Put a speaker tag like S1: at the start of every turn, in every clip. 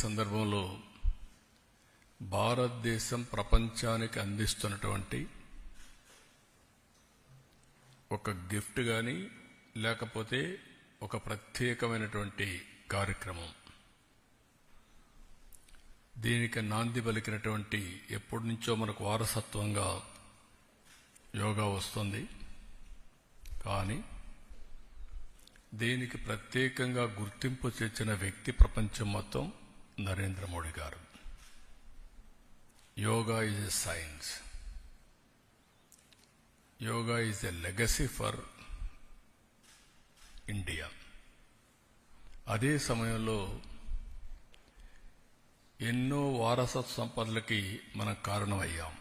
S1: సందర్భంలో భారతదేశం ప్రపంచానికి అందిస్తున్నటువంటి ఒక గిఫ్ట్ గాని లేకపోతే ఒక ప్రత్యేకమైనటువంటి కార్యక్రమం, దీనికి నాంది పలికినటువంటి ఎప్పటి నుంచో మనకు వారసత్వంగా యోగా వస్తుంది. కానీ దీనికి ప్రత్యేకంగా గుర్తింపు తెచ్చిన వ్యక్తి ప్రపంచం మొత్తం నరేంద్ర మోడీ గారు. Yoga is a science, yoga is a legacy for India. అదే సమయంలో ఎన్నో వారసత్వ సంపదలకి మనం కారణమయ్యాం.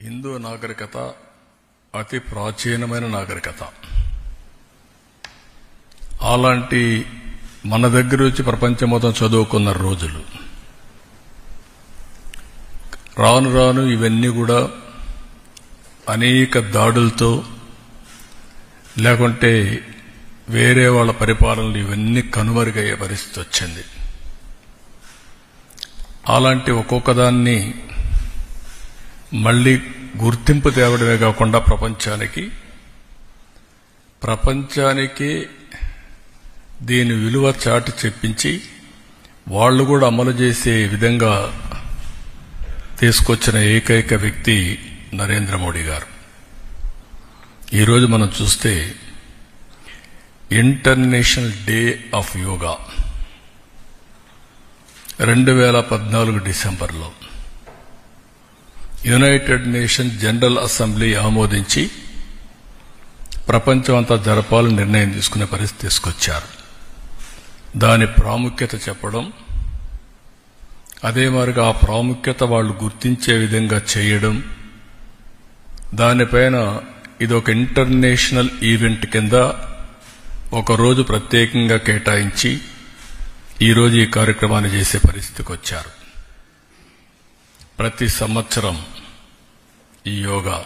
S1: హిందూ నాగరికత అతి ప్రాచీనమైన నాగరికత. అలాంటి మన దగ్గర వచ్చి ప్రపంచం మొత్తం చదువుకున్న రోజులు రాను రాను ఇవన్నీ కూడా అనేక దాడులతో లేకుంటే వేరే వాళ్ళ పరిపాలనలు ఇవన్నీ కనుమరుగయ్యే పరిస్థితి వచ్చింది. అలాంటి ఒక్కొక్క దాన్ని మళ్లీ గుర్తింపు తేవడమే కాకుండా ప్రపంచానికి దీని విలువ చాటి చెప్పించి వాళ్ళు కూడా అమలు చేసే విధంగా తీసుకొచ్చిన ఏకైక వ్యక్తి నరేంద్ర మోడీ గారు. ఈరోజు మనం చూస్తే ఇంటర్నేషనల్ డే ఆఫ్ యోగా 2014 డిసెంబర్లో యునైటెడ్ నేషన్ జనరల్ అసెంబ్లీ ఆమోదించి ప్రపంచం అంతా జరపాలని నిర్ణయం తీసుకునే పరిస్థితి తీసుకొచ్చారు. దాని ప్రాముఖ్యత చెప్పడం, అదే మాదిరిగా ఆ ప్రాముఖ్యత వాళ్ళు గుర్తించే విధంగా చేయడం, దానిపైన ఇదొక ఇంటర్నేషనల్ ఈవెంట్ కింద ఒకరోజు ప్రత్యేకంగా కేటాయించి ఈరోజు ఈ కార్యక్రమాన్ని చేసే పరిస్థితికి వచ్చారు. ప్రతి సంవత్సరం ఈ యోగా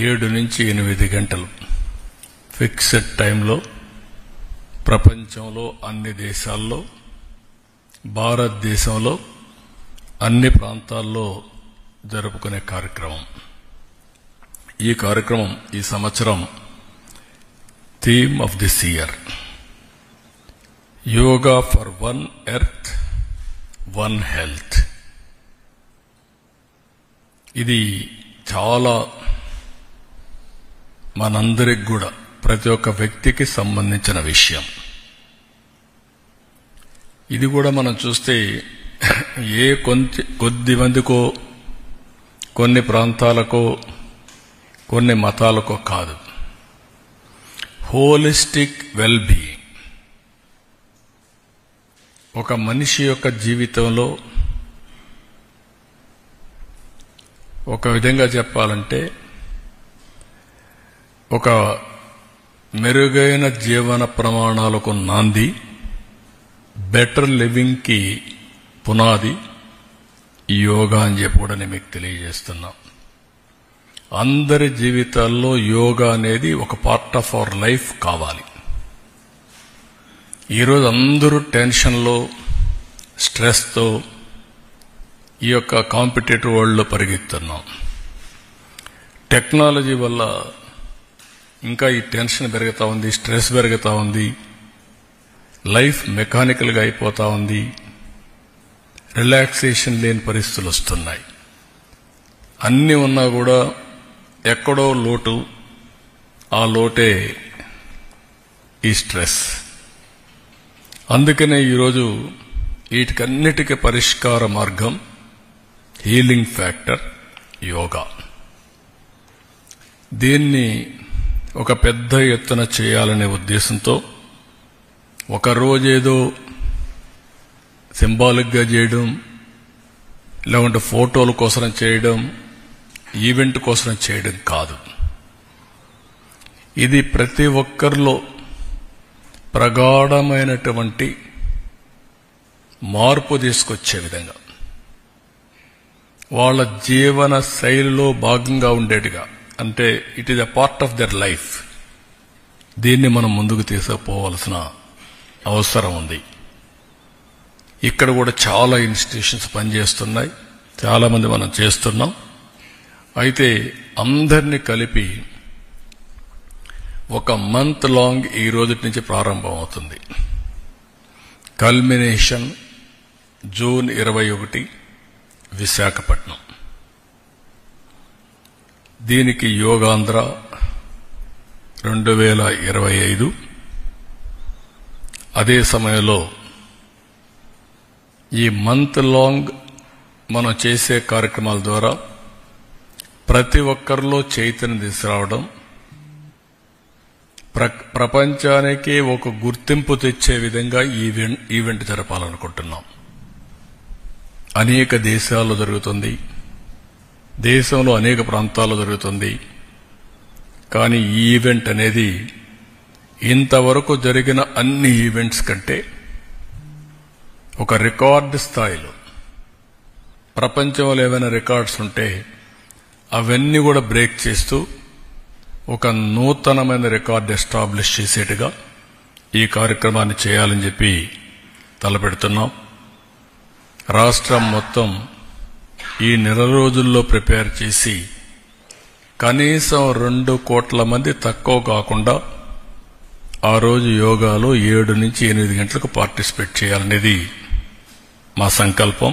S1: 7 నుంచి 8 గంటలు ఫిక్స్డ్ టైంలో ప్రపంచంలో అన్ని దేశాల్లో, భారతదేశంలో అన్ని ప్రాంతాల్లో జరుపుకునే కార్యక్రమం. ఈ కార్యక్రమం ఈ సంవత్సరం theme of this year yoga for one earth one health. ఇది చాలా మనందరికి కూడా ప్రతి ఒక్క వ్యక్తికి సంబంధించిన విషయం. ఇది కూడా మనం చూస్తే కొద్ది మందికో, కొన్ని ప్రాంతాలకో, కొన్ని మతాలకో కాదు, హోలిస్టిక్ వెల్ బీయింగ్. ఒక మనిషి యొక్క జీవితంలో ఒక విధంగా చెప్పాలంటే ఒక మెరుగైన జీవన ప్రమాణాలకు నాంది, బెటర్ లివింగ్ కి పునాది ఈ యోగా అని చెప్పి కూడా నేను మీకు తెలియజేస్తున్నా. అందరి జీవితాల్లో యోగా అనేది ఒక పార్ట్ ఆఫ్ అవర్ లైఫ్ కావాలి. ఈరోజు అందరూ టెన్షన్లో, స్ట్రెస్తో ఈ యొక్క కాంపిటేటివ్ వరల్డ్లో పరిగెత్తున్నాం. టెక్నాలజీ వల్ల ఇంకా ఈ టెన్షన్ పెరుగుతా ఉంది, స్ట్రెస్ పెరుగుతా ఉంది, లైఫ్ మెకానికల్గా అయిపోతా ఉంది, రిలాక్సేషన్ లేని పరిస్థితులు వస్తున్నాయి. అన్నీ ఉన్నా కూడా ఎక్కడో లోటు, ఆ లోటే ఈ స్ట్రెస్. అందుకనే ఈరోజు వీటికన్నిటికీ పరిష్కార మార్గం, హీలింగ్ ఫ్యాక్టర్ యోగా. దీన్ని ఒక పెద్ద ఎత్తున చేయాలనే ఉద్దేశంతో ఒక రోజేదో సింబాలిక్గా చేయడం, లేకుంటే ఫోటోల కోసం చేయడం, ఈవెంట్ కోసం చేయడం కాదు. ఇది ప్రతి ఒక్కరిలో ప్రగాఢమైనటువంటి మార్పు తీసుకొచ్చే విధంగా, వాళ్ళ జీవన శైలిలో భాగంగా ఉండేట్టుగా, అంటే it is a part of their life. దీన్ని మనం ముందుకు తీసుకుపోవాల్సిన అవసరం ఉంది. ఇక్కడ కూడా చాలా ఇన్స్టిట్యూషన్స్ పనిచేస్తున్నాయి, చాలా మంది మనం చేస్తున్నాం. అయితే అందరినీ కలిపి ఒక మంత్ లాంగ్ ఈ రోజు నుంచి ప్రారంభం అవుతుంది. Culmination June 21 Visakhapatnam. దీనికి యోగాంధ్ర 2025. అదే సమయంలో ఈ మంత్ లాంగ్ మనం చేసే కార్యక్రమాల ద్వారా ప్రతి ఒక్కరిలో చైతన్యం తీసుకురావడం, ప్రపంచానికి ఒక గుర్తింపు తెచ్చే విధంగా ఈవెంట్ జరపాలనుకుంటున్నాం. అనేక దేశాల్లో జరుగుతుంది, దేశంలో అనేక ప్రాంతాల్లో జరుగుతుంది. కానీ ఈ ఈవెంట్ అనేది ఇంతవరకు జరిగిన అన్ని ఈవెంట్స్ కంటే ఒక రికార్డు స్థాయిలో, ప్రపంచంలో ఏమైనా రికార్డ్స్ ఉంటే అవన్నీ కూడా బ్రేక్ చేస్తూ ఒక నూతనమైన రికార్డు ఎస్టాబ్లిష్ చేసేట్టుగా ఈ కార్యక్రమాన్ని చేయాలని చెప్పి తలపెడుతున్నాం. రాష్ట్రం మొత్తం ఈ నెల రోజుల్లో ప్రిపేర్ చేసి కనీసం 2 కోట్ల మంది తక్కువ కాకుండా ఆ రోజు యోగాలో 7 నుంచి 8 గంటలకు పార్టిసిపేట్ చేయాలనేది మా సంకల్పం.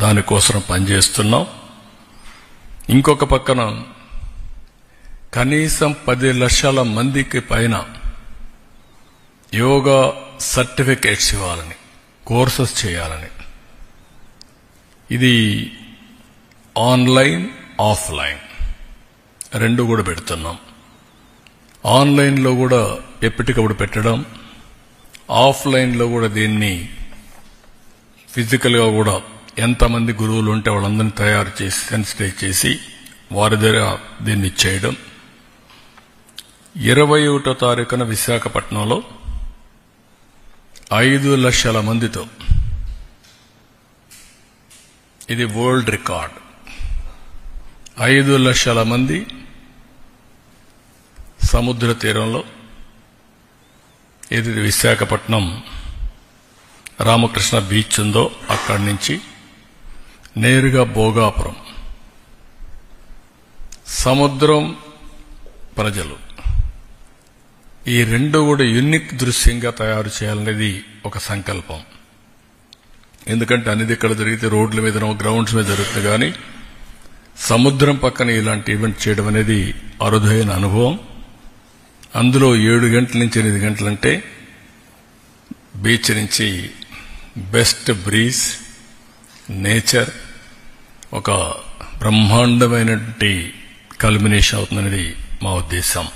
S1: దానికోసం పనిచేస్తున్నాం. ఇంకొక పక్కన కనీసం 10 లక్షల మందికి పైన యోగా సర్టిఫికేట్స్ ఇవ్వాలని, కోర్సెస్ చేయాలని. ఇది ఆన్లైన్, ఆఫ్లైన్ రెండు కూడా పెడుతున్నాం. ఆన్లైన్లో కూడా ఎప్పటికప్పుడు పెట్టడం, ఆఫ్లైన్లో కూడా దీన్ని ఫిజికల్గా కూడా ఎంతమంది గురువులు ఉంటే వాళ్ళందరినీ తయారు చేసి సెన్సిటైజ్ చేసి వారి దగ్గర దీన్ని చేయడం. 21వ తారీఖున విశాఖపట్నంలో 5 లక్షల మందితో, ఇది వరల్డ్ రికార్డ్. 5 లక్షల మంది సముద్ర తీరంలో, ఇది విశాఖపట్నం రామకృష్ణ బీచ్ ఉందో అక్కడి నుంచి నేరుగా భోగాపురం, సముద్రం, ప్రజలు, ఈ రెండు కూడా యూనిక్ దృశ్యంగా తయారు చేయాలనేది ఒక సంకల్పం. ఎందుకంటే అనేది ఇక్కడ జరిగితే రోడ్ల మీదనో గ్రౌండ్స్ మీద జరుగుతుంది, కానీ సముద్రం పక్కన ఇలాంటి ఈవెంట్ చేయడం అనేది అరుదైన అనుభవం. అందులో 7 గంటల నుంచి 8 గంటలంటే బీచ్ నుంచి బెస్ట్ బ్రీజ్, నేచర్, ఒక బ్రహ్మాండమైనటువంటి కల్మినేషన్ అవుతుందనేది మా ఉద్దేశం.